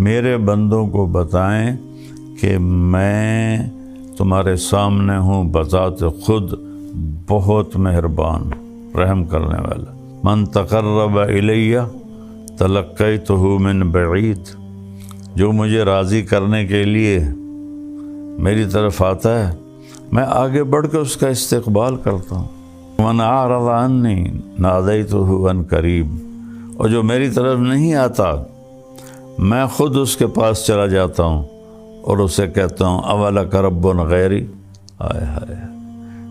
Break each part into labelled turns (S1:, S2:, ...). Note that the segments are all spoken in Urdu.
S1: میرے بندوں کو بتائیں کہ میں تمہارے سامنے ہوں بذات خود بہت مہربان رحم کرنے والا۔ من تقرب الیہ تلقیتہ من بعید، جو مجھے راضی کرنے کے لیے میری طرف آتا ہے میں آگے بڑھ کے اس کا استقبال کرتا ہوں۔ من اعرض عنی نادیتہ عن قریب، اور جو میری طرف نہیں آتا میں خود اس کے پاس چلا جاتا ہوں اور اسے کہتا ہوں اولک رب غیری، ہائے ہائے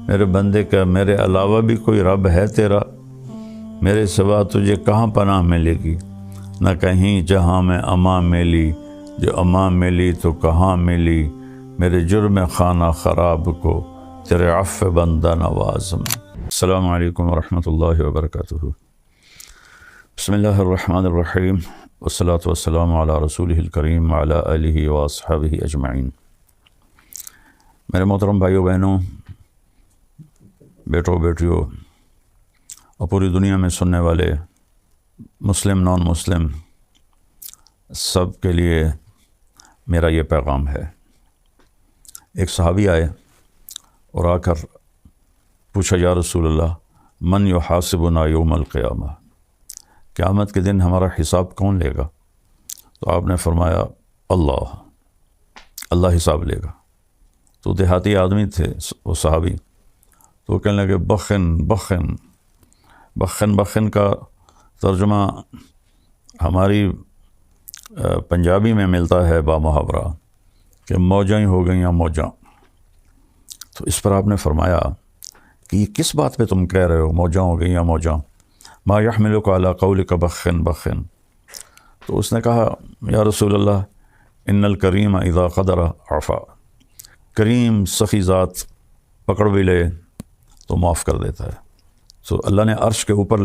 S1: میرے بندے کا میرے علاوہ بھی کوئی رب ہے تیرا؟ میرے سوا تجھے کہاں پناہ ملے گی؟ نہ کہیں جہاں میں امان ملی، جو امان ملی تو کہاں ملی میرے جرم خانہ خراب کو تیرے عفو بندہ نواز میں۔ السلام علیکم ورحمۃ اللہ وبرکاتہ۔ بسم اللہ الرحمن الرحیم، والصلاة والسلام علی رسولہ الکریم وعلی آلہ واصحابہ اجمعین۔ میرے محترم بھائیوں بہنوں، بیٹوں بیٹیوں اور پوری دنیا میں سننے والے مسلم نان مسلم سب کے لیے میرا یہ پیغام ہے۔ ایک صحابی آئے اور آ کر پوچھا، یا رسول اللہ من یحاسبنا یوم القیامہ، قیامت کے دن ہمارا حساب کون لے گا؟ تو آپ نے فرمایا اللہ حساب لے گا۔ تو دیہاتی آدمی تھے وہ صحابی، تو وہ کہنے لگے بخن کا ترجمہ ہماری پنجابی میں ملتا ہے بامحاورہ کہ موجیں ہی ہو گئیں یا موجاں۔ تو اس پر آپ نے فرمایا کہ یہ کس بات پہ تم کہہ رہے ہو موجاں ہو گئیں یا موجاں؟ ما یحملک علی قولک بخن۔ تو اس نے کہا، یا رسول اللہ ان الکریم اذا قدر عفا، کریم سخی ذات پکڑ بھی لے تو معاف کر دیتا ہے۔ تو اللہ نے عرش کے اوپر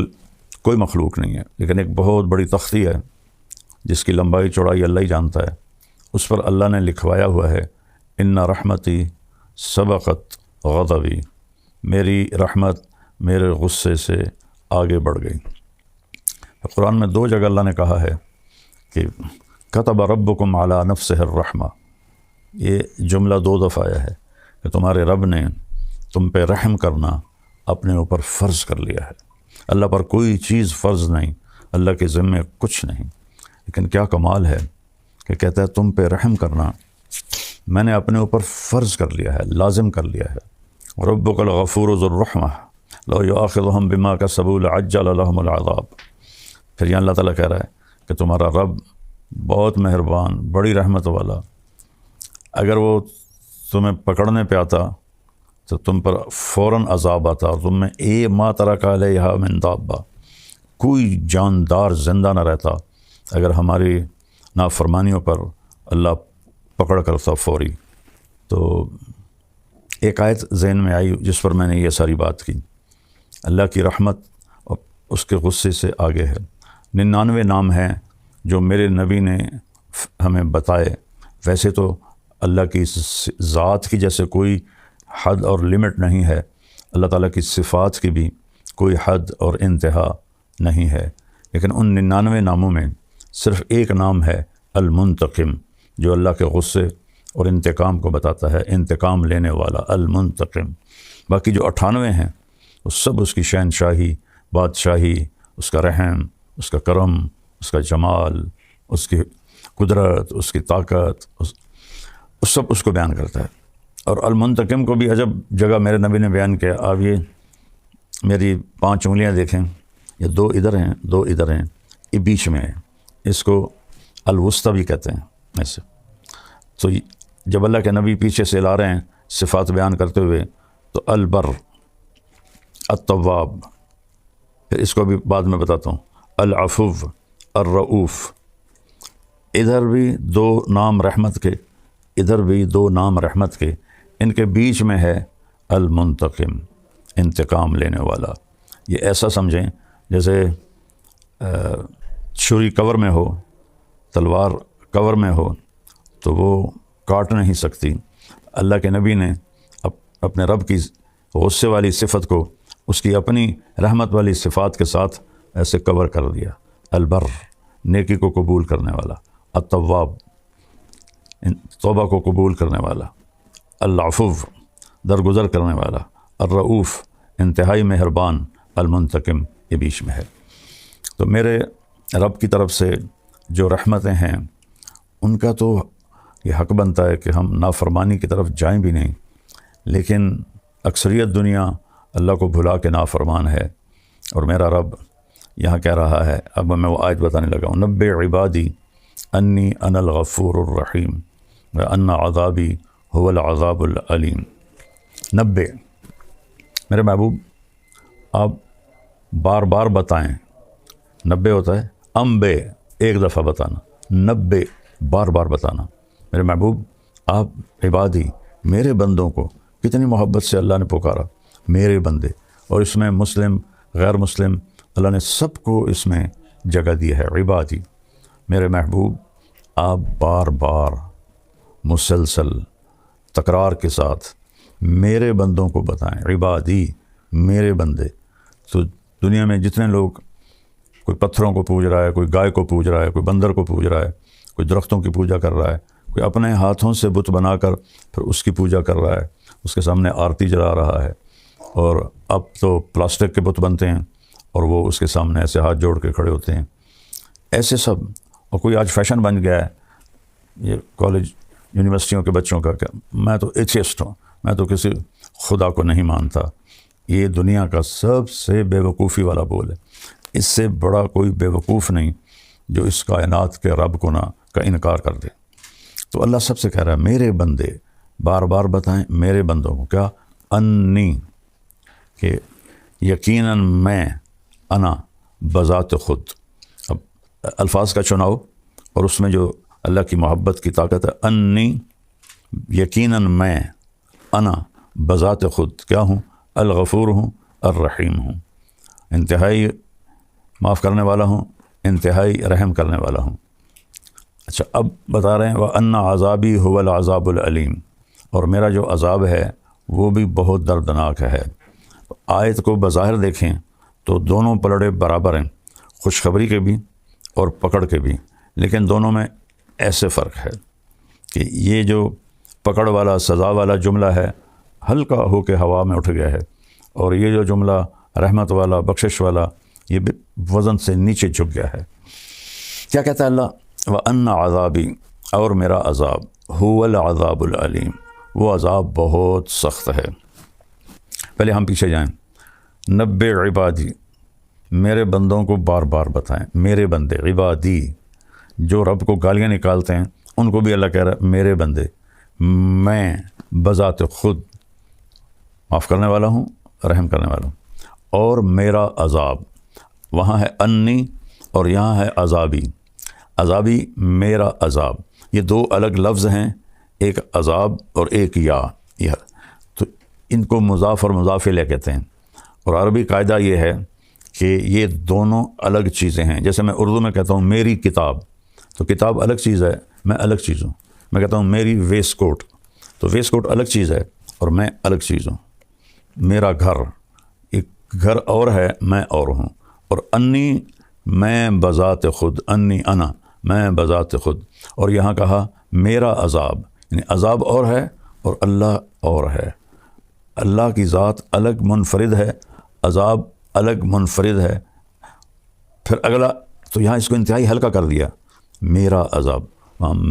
S1: کوئی مخلوق نہیں ہے، لیکن ایک بہت بڑی تختی ہے جس کی لمبائی چوڑائی اللہ ہی جانتا ہے، اس پر اللہ نے لکھوایا ہوا ہے ان رحمتی سبقت غضبی، میری رحمت میرے غصے سے آگے بڑھ گئی۔ قرآن میں 2 جگہ اللہ نے کہا ہے کہ کتب ربکم علی نفسہ الرحمہ، یہ جملہ 2 دفعہ آیا ہے کہ تمہارے رب نے تم پہ رحم کرنا اپنے اوپر فرض کر لیا ہے۔ اللہ پر کوئی چیز فرض نہیں، اللہ کے ذمے کچھ نہیں، لیکن کیا کمال ہے کہ کہتا ہے تم پہ رحم کرنا میں نے اپنے اوپر فرض کر لیا ہے، لازم کر لیا ہے۔ ربک الغفور ذو الرحمہ لو یؤاخذہم بما کسبوا لعجل لہم العذاب۔ پھر یہاں اللہ تعالیٰ کہہ رہا ہے کہ تمہارا رب بہت مہربان بڑی رحمت والا، اگر وہ تمہیں پکڑنے پہ آتا تو تم پر فوراً عذاب آتا اور تم میں ما ترک علیہا من دابہ، کوئی جاندار زندہ نہ رہتا اگر ہماری نافرمانیوں پر اللہ پکڑ کرتا فوری۔ تو ایک آیت ذہن میں آئی جس پر میں نے یہ ساری بات کی، اللہ کی رحمت اور اس کے غصے سے آگے ہے۔ 99 نام ہیں جو میرے نبی نے ہمیں بتائے۔ ویسے تو اللہ کی ذات کی جیسے کوئی حد اور لمٹ نہیں ہے، اللہ تعالیٰ کی صفات کی بھی کوئی حد اور انتہا نہیں ہے، لیکن ان 99 ناموں میں صرف ایک نام ہے المنتقم، جو اللہ کے غصے اور انتقام کو بتاتا ہے، انتقام لینے والا المنتقم۔ باقی جو 98 ہیں وہ سب اس کی شہنشاہی، بادشاہی، اس کا رحم، اس کا کرم، اس کا جمال، اس کی قدرت، اس کی طاقت، سب اس کو بیان کرتا ہے۔ اور المنتقم کو بھی عجب جگہ میرے نبی نے بیان کیا۔ آپ یہ میری 5 انگلیاں دیکھیں، یہ 2 ادھر ہیں 2 ادھر ہیں، یہ بیچ میں ہے، اس کو الوسطی بھی کہتے ہیں ایسے۔ تو جب اللہ کے نبی پیچھے سے لا رہے ہیں صفات بیان کرتے ہوئے تو البر، التواب، پھر اس کو بھی بعد میں بتاتا ہوں، العفو، الرؤوف، ادھر بھی 2 نام رحمت کے، ادھر بھی 2 نام رحمت کے، ان کے بیچ میں ہے المنتقم، انتقام لینے والا۔ یہ ایسا سمجھیں جیسے چھری کور میں ہو، تلوار کور میں ہو تو وہ کاٹ نہیں سکتی۔ اللہ کے نبی نے اپنے رب کی غصے والی صفت کو اس کی اپنی رحمت والی صفات کے ساتھ ایسے کور کر دیا۔ البر، نیکی کو قبول کرنے والا، التواب توبہ کو قبول کرنے والا، العفو درگزر کرنے والا، الرؤوف انتہائی مہربان، المنتقم یہ بیچ میں ہے۔ تو میرے رب کی طرف سے جو رحمتیں ہیں ان کا تو یہ حق بنتا ہے کہ ہم نافرمانی کی طرف جائیں بھی نہیں، لیکن اکثریت دنیا اللہ کو بھلا کے نافرمان ہے۔ اور میرا رب یہاں کہہ رہا ہے، اب میں وہ آیت بتانے لگا ہوں، نبئ عبادی انی انا الغفور الرحیم وان عذابی هو العذاب العلیم۔ نبئ میرے محبوب آپ بار بار بتائیں، نبئ ہوتا ہے انبے ایک دفعہ بتانا، نبئ بار بار بتانا۔ میرے محبوب آپ عبادی میرے بندوں کو، کتنی محبت سے اللہ نے پکارا میرے بندے، اور اس میں مسلم غیر مسلم اللہ نے سب کو اس میں جگہ دی ہے۔ عبادی میرے محبوب آپ بار بار مسلسل تکرار کے ساتھ میرے بندوں کو بتائیں، عبادی میرے بندے۔ تو دنیا میں جتنے لوگ، کوئی پتھروں کو پوج رہا ہے، کوئی گائے کو پوج رہا ہے، کوئی بندر کو پوج رہا ہے، کوئی درختوں کی پوجا کر رہا ہے، کوئی اپنے ہاتھوں سے بت بنا کر پھر اس کی پوجا کر رہا ہے، اس کے سامنے آرتی جلا رہا ہے، اور اب تو پلاسٹک کے بت بنتے ہیں اور وہ اس کے سامنے ایسے ہاتھ جوڑ کے کھڑے ہوتے ہیں، ایسے سب۔ اور کوئی آج فیشن بن گیا ہے یہ کالج یونیورسٹیوں کے بچوں کا کہ میں تو ایتھیسٹ ہوں، میں تو کسی خدا کو نہیں مانتا۔ یہ دنیا کا سب سے بے وقوفی والا بول ہے، اس سے بڑا کوئی بے وقوف نہیں جو اس کائنات کے رب کو کا انکار کر دے۔ تو اللہ سب سے کہہ رہا ہے میرے بندے، بار بار بتائیں میرے بندوں کو کیا، انی کہ یقیناً میں، انا بذات خود۔ اب الفاظ کا چناؤ اور اس میں جو اللہ کی محبت کی طاقت ہے، انی یقیناً میں، انا بذات خود کیا ہوں، الغفور ہوں، الرحیم ہوں، انتہائی معاف کرنے والا ہوں، انتہائی رحم کرنے والا ہوں۔ اچھا اب بتا رہے ہیں وَأَنَّ عَذَابِي هُوَ الْعَذَابُ الْعَلِيمُ، اور میرا جو عذاب ہے وہ بھی بہت دردناک ہے۔ آیت کو بظاہر دیکھیں تو دونوں پلڑے برابر ہیں، خوشخبری کے بھی اور پکڑ کے بھی، لیکن دونوں میں ایسے فرق ہے کہ یہ جو پکڑ والا سزا والا جملہ ہے ہلکا ہو کے ہوا میں اٹھ گیا ہے، اور یہ جو جملہ رحمت والا بخشش والا یہ وزن سے نیچے جھک گیا ہے۔ کیا کہتا ہے اللہ، وَأَنَّ عَذَابِي، اور میرا عذاب، هُوَ الْعَذَابُ الْعَلِيمُ، وہ عذاب بہت سخت ہے۔ پہلے ہم پیچھے جائیں، نبئ عبادی میرے بندوں کو بار بار بتائیں، میرے بندے عبادی جو رب کو گالیاں نکالتے ہیں ان کو بھی اللہ کہہ رہا ہے میرے بندے، میں بذات خود معاف کرنے والا ہوں، رحم کرنے والا ہوں، اور میرا عذاب، وہاں ہے انی اور یہاں ہے عذابی، عذابی میرا عذاب، یہ دو الگ لفظ ہیں، ایک عذاب اور ایک یا، تو ان کو مضاف اور مضاف الیہ کہتے ہیں۔ اور عربی قاعدہ یہ ہے کہ یہ دونوں الگ چیزیں ہیں۔ جیسے میں اردو میں کہتا ہوں میری کتاب، تو کتاب الگ چیز ہے، میں الگ چیز ہوں۔ میں کہتا ہوں میری ویسٹ کوٹ، تو ویسٹ کوٹ الگ چیز ہے اور میں الگ چیز ہوں۔ میرا گھر، ایک گھر اور ہے، میں اور ہوں۔ اور انی میں بذات خود، انی انا میں بذات خود، اور یہاں کہا میرا عذاب، یعنی عذاب اور ہے اور اللہ اور ہے۔ اللہ کی ذات الگ منفرد ہے، عذاب الگ منفرد ہے۔ پھر اگلا تو یہاں اس کو انتہائی ہلکا کر دیا، میرا عذاب،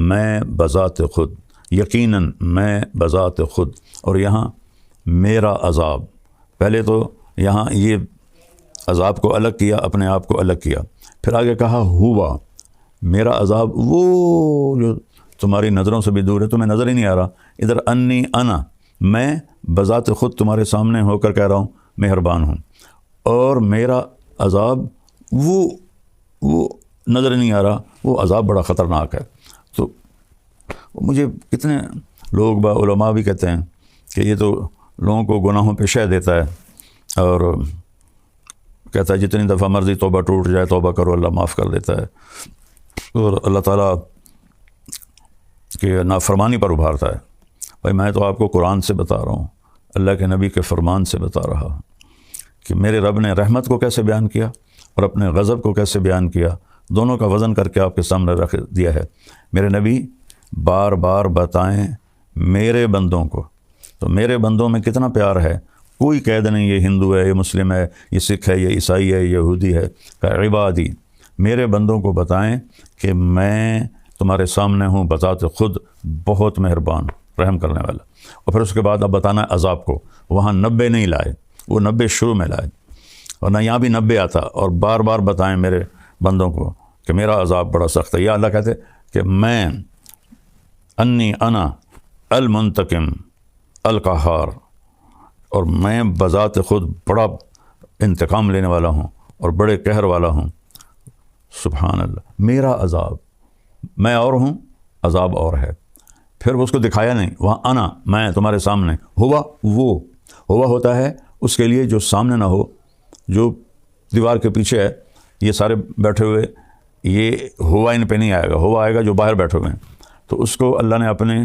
S1: میں بذات خود، یقیناً میں بذات خود، اور یہاں میرا عذاب۔ پہلے تو یہاں یہ عذاب کو الگ کیا، اپنے آپ کو الگ کیا، پھر آگے کہا ہوا میرا عذاب، وہ جو تمہاری نظروں سے بھی دور ہے، تمہیں نظر ہی نہیں آ رہا۔ ادھر انی انا، میں بذات خود تمہارے سامنے ہو کر کہہ رہا ہوں مہربان ہوں، اور میرا عذاب وہ نظر نہیں آ رہا، وہ عذاب بڑا خطرناک ہے۔ تو مجھے کتنے لوگ علماء بھی کہتے ہیں کہ یہ تو لوگوں کو گناہوں پہ شہ دیتا ہے، اور کہتا ہے جتنی دفعہ مرضی توبہ ٹوٹ جائے توبہ کرو، اللہ معاف کر دیتا ہے، اور اللہ تعالیٰ کہ نافرمانی پر ابھارتا ہے۔ بھائی میں تو آپ کو قرآن سے بتا رہا ہوں، اللہ کے نبی کے فرمان سے بتا رہا کہ میرے رب نے رحمت کو کیسے بیان کیا اور اپنے غضب کو کیسے بیان کیا، دونوں کا وزن کر کے آپ کے سامنے رکھ دیا ہے۔ میرے نبی بار بار بتائیں میرے بندوں کو، تو میرے بندوں میں کتنا پیار ہے، کوئی قید نہیں یہ ہندو ہے، یہ مسلم ہے، یہ سکھ ہے، یہ عیسائی ہے، یہ یہودی ہے، کہ عبادی، میرے بندوں کو بتائیں کہ میں تمہارے سامنے ہوں بذات خود بہت مہربان رحم کرنے والا۔ اور پھر اس کے بعد اب بتانا ہے عذاب کو، وہاں 90 نہیں لائے، وہ 90 شروع میں لائے، ورنہ یہاں بھی 90 آتا، اور بار بار بتائیں میرے بندوں کو کہ میرا عذاب بڑا سخت ہے۔ یا اللہ کہتے کہ میں انا المنتقم القہار، اور میں بذات خود بڑا انتقام لینے والا ہوں اور بڑے قہر والا ہوں۔ سبحان اللہ، میرا عذاب، میں اور ہوں، عذاب اور ہے۔ پھر وہ اس کو دکھایا نہیں، وہاں انا، میں تمہارے سامنے، ہوا، وہ ہوا ہوتا ہے اس کے لیے جو سامنے نہ ہو، جو دیوار کے پیچھے ہے، یہ سارے بیٹھے ہوئے، یہ ہوا ان پہ نہیں آئے گا، ہوا آئے گا جو باہر بیٹھے ہوئے ہیں، تو اس کو اللہ نے اپنے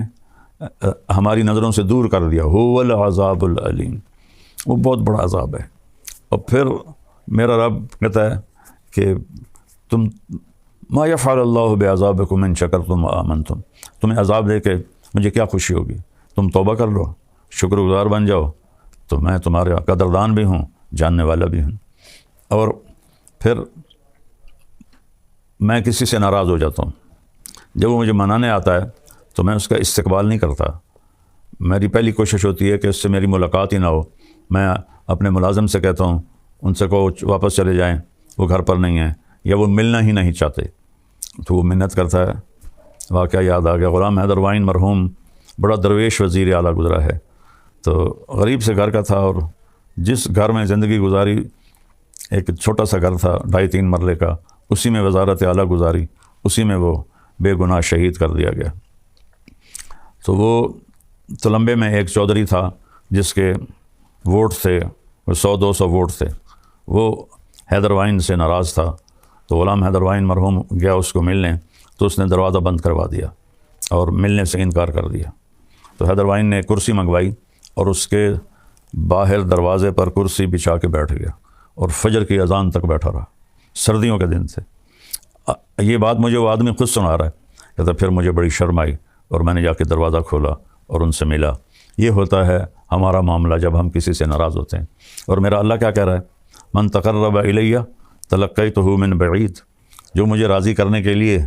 S1: ہماری نظروں سے دور کر دیا، هو العذاب العلیم، وہ بہت بڑا عذاب ہے۔ اور پھر میرا رب کہتا ہے کہ تم ما یفعل اللہ بعذابکم ان شکرتم وآمنتم، تمہیں عذاب دے کے مجھے کیا خوشی ہوگی، تم توبہ کر لو، شکر گزار بن جاؤ، تو میں تمہارے قدردان بھی ہوں، جاننے والا بھی ہوں۔ اور پھر میں کسی سے ناراض ہو جاتا ہوں، جب وہ مجھے منانے آتا ہے تو میں اس کا استقبال نہیں کرتا، میری پہلی کوشش ہوتی ہے کہ اس سے میری ملاقات ہی نہ ہو۔ میں اپنے ملازم سے کہتا ہوں ان سے کہو واپس چلے جائیں، وہ گھر پر نہیں ہیں، یا وہ ملنا ہی نہیں چاہتے، تو وہ منت کرتا ہے۔ واقعہ یاد آ گیا، غلام حیدر وائن مرحوم بڑا درویش وزیر اعلیٰ گزرا ہے، تو غریب سے گھر کا تھا، اور جس گھر میں زندگی گزاری، ایک چھوٹا سا گھر تھا 2.5-3 مرلے کا، اسی میں وزارت اعلیٰ گزاری، اسی میں وہ بے گناہ شہید کر دیا گیا۔ تو وہ تلمبے میں ایک چودھری تھا جس کے ووٹ تھے 100-200 ووٹ تھے، وہ حیدر وائن سے ناراض تھا، تو غلام حیدر وائن مرحوم گیا اس کو ملنے، تو اس نے دروازہ بند کروا دیا اور ملنے سے انکار کر دیا۔ تو حیدر وائن نے کرسی منگوائی اور اس کے باہر دروازے پر کرسی بچھا کے بیٹھ گیا، اور فجر کی اذان تک بیٹھا رہا، سردیوں کے دن تھے۔ یہ بات مجھے وہ آدمی خود سنا رہا ہے، کہتا پھر مجھے بڑی شرم آئی اور میں نے جا کے دروازہ کھولا اور ان سے ملا۔ یہ ہوتا ہے ہمارا معاملہ جب ہم کسی سے ناراض ہوتے ہیں۔ اور میرا اللہ کیا کہہ رہا ہے، من تقرب الیہ تلقیتہ من بعید، جو مجھے راضی کرنے کے لیے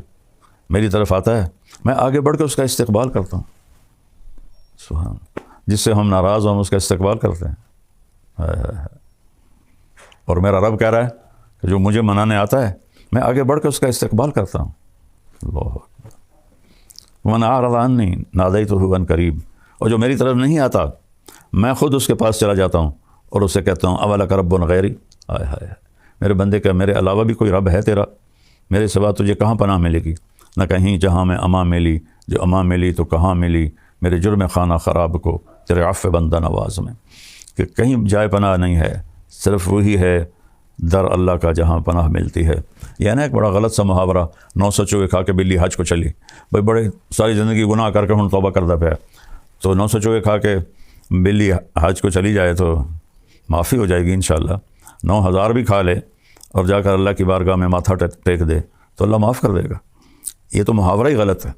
S1: میری طرف آتا ہے میں آگے بڑھ کے اس کا استقبال کرتا ہوں۔ سبحان، جس سے ہم ناراض ہوں ہم اس کا استقبال کرتے ہیں۔ اور میرا رب کہہ رہا ہے کہ جو مجھے منانے آتا ہے میں آگے بڑھ کے اس کا استقبال کرتا ہوں۔ اللہ من اعرض عنی نادیتہ عن قریب، اور جو میری طرف نہیں آتا میں خود اس کے پاس چلا جاتا ہوں اور اسے کہتا ہوں اولک رب غیری، ہائے ہائے، میرے بندے کا میرے علاوہ بھی کوئی رب ہے تیرا، میرے سوا تجھے کہاں پناہ ملے گی، نہ کہیں جہاں میں امان ملی، جو امان ملی تو کہاں ملی میرے جرم خانہ خراب کو تیرے عفو بندہ نواز میں، کہ کہیں جائے پناہ نہیں ہے، صرف وہی ہے در اللہ کا جہاں پناہ ملتی ہے۔ یہ نا ایک بڑا غلط سا محاورہ، 900 چوہے کھا کے بلی حج کو چلی، بھائی بڑے ساری زندگی گناہ کر کے ہن توبہ کردہ پیا، تو 900 چوہے کھا کے بلی حج کو چلی جائے تو معافی ہو جائے گی انشاءاللہ۔ 9000 بھی کھا لے اور جا کر اللہ کی بارگاہ میں ماتھا ٹیک دے تو اللہ معاف کر دے گا۔ یہ تو محاورہ ہی غلط ہے،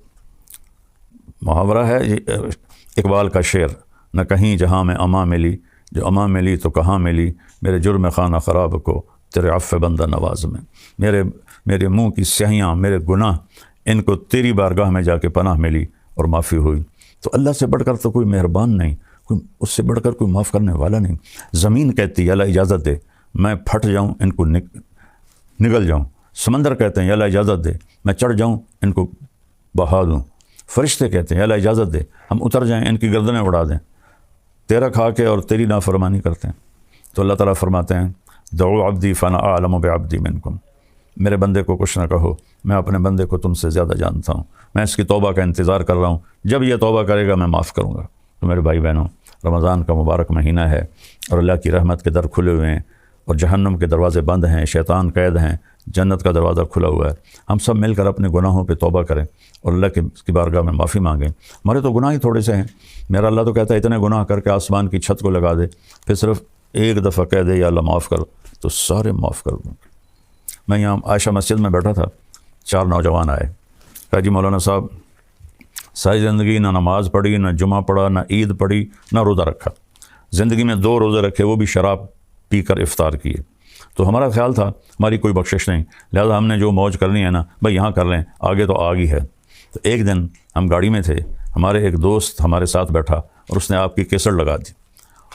S1: محاورہ ہے اقبال کا شعر، نہ کہیں جہاں میں امان ملی، جو امان ملی تو کہاں ملی میرے جرم خانہ خراب کو تیرے عفو بندہ نواز میں، میرے منہ کی سیاہیاں، میرے گناہ، ان کو تیری بارگاہ میں جا کے پناہ ملی اور معافی ہوئی۔ تو اللہ سے بڑھ کر تو کوئی مہربان نہیں، اس سے بڑھ کر کوئی معاف کرنے والا نہیں۔ زمین کہتی ہے اللہ اجازت دے میں پھٹ جاؤں، ان کو نگل جاؤں۔ سمندر کہتے ہیں اللہ اجازت دے میں چڑھ جاؤں، ان کو بہا دوں۔ فرشتے کہتے ہیں اللہ اجازت دے ہم اتر جائیں، ان کی گردنیں اڑا دیں۔ تیرا کھا کے اور تیری نافرمانی کرتے ہیں۔ تو اللہ تعالیٰ فرماتے ہیں دعو عبدی فانا اعلم بعبدی منکم، میرے بندے کو کچھ نہ کہو، میں اپنے بندے کو تم سے زیادہ جانتا ہوں، میں اس کی توبہ کا انتظار کر رہا ہوں، جب یہ توبہ کرے گا میں معاف کروں گا۔ تو میرے بھائی بہنوں، رمضان کا مبارک مہینہ ہے اور اللہ کی رحمت کے در کھلے ہوئے ہیں اور جہنم کے دروازے بند ہیں، شیطان قید ہیں، جنت کا دروازہ کھلا ہوا ہے۔ ہم سب مل کر اپنے گناہوں پہ توبہ کریں اور اللہ کی بارگاہ میں معافی مانگیں۔ ہمارے تو گناہ ہی تھوڑے سے ہیں، میرا اللہ تو کہتا ہے اتنے گناہ کر کے آسمان کی چھت کو لگا دے، پھر صرف ایک دفعہ کہہ دے یا اللہ معاف کر تو سارے معاف کر دوں۔ میں یہاں عائشہ مسجد میں بیٹھا تھا، 4 نوجوان آئے، کہا جی مولانا صاحب ساری زندگی نہ نماز پڑھی، نہ جمعہ پڑھا، نہ عید پڑھی، نہ روزہ رکھا، زندگی میں 2 روزے رکھے وہ بھی شراب پی کر افطار کیے، تو ہمارا خیال تھا ہماری کوئی بخشش نہیں، لہذا ہم نے جو موج کرنی ہے نا بھائی یہاں کر لیں، آگے تو آگ ہی ہے۔ تو ایک دن ہم گاڑی میں تھے، ہمارے ایک دوست ہمارے ساتھ بیٹھا اور اس نے آپ کی کیسٹ لگا دی،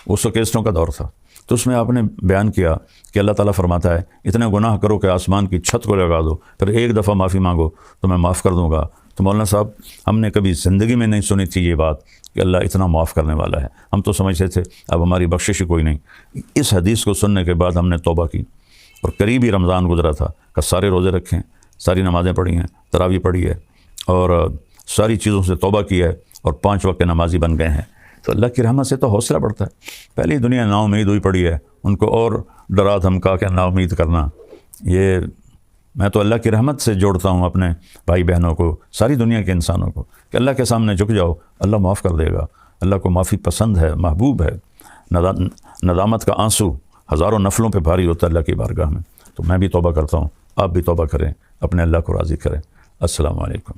S1: اس وقت کیسٹوں کا دور تھا، تو اس میں آپ نے بیان کیا کہ اللہ تعالیٰ فرماتا ہے اتنے گناہ کرو کہ آسمان کی چھت کو لگا دو، پھر ایک دفعہ معافی مانگو تو میں معاف کر دوں گا۔ تو مولانا صاحب ہم نے کبھی زندگی میں نہیں سنی تھی یہ بات کہ اللہ اتنا معاف کرنے والا ہے، ہم تو سمجھتے تھے اب ہماری بخشش ہی کوئی نہیں۔ اس حدیث کو سننے کے بعد ہم نے توبہ کی، اور قریب ہی رمضان گزرا تھا کہ سارے روزے رکھیں، ساری نمازیں پڑھی ہیں، تراویح پڑھی ہے، اور ساری چیزوں سے توبہ کی ہے، اور 5 وقت نمازی بن گئے ہیں۔ تو اللہ کی رحمت سے تو حوصلہ بڑھتا ہے۔ پہلی دنیا نا امید ہوئی پڑی ہے، ان کو اور ڈرا دھمکا کے نا امید کرنا، یہ میں تو اللہ کی رحمت سے جوڑتا ہوں اپنے بھائی بہنوں کو، ساری دنیا کے انسانوں کو، کہ اللہ کے سامنے جھک جاؤ، اللہ معاف کر دے گا۔ اللہ کو معافی پسند ہے، محبوب ہے۔ ندامت کا آنسو ہزاروں نفلوں پہ بھاری ہوتا ہے اللہ کی بارگاہ میں۔ تو میں بھی توبہ کرتا ہوں، آپ بھی توبہ کریں، اپنے اللہ کو راضی کریں۔ السلام علیکم۔